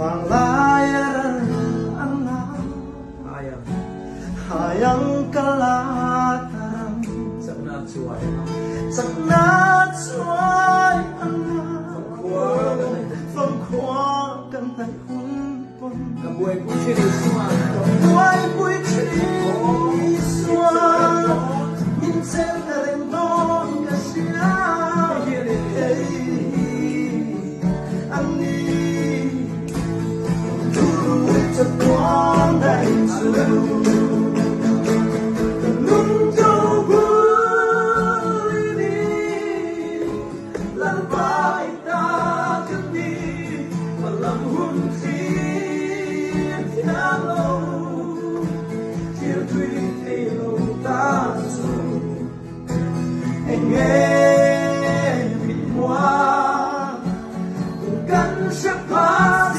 Panglayaran anak hayang kalataran Saknat suai saknat suai anak phong khoa cần thầy hun pun Kabuay po siya ni Suan buai bui chi suan min sen na rin don kasina ani turu cha tuan dai su nghe bình hoa cùng cánh sắc phá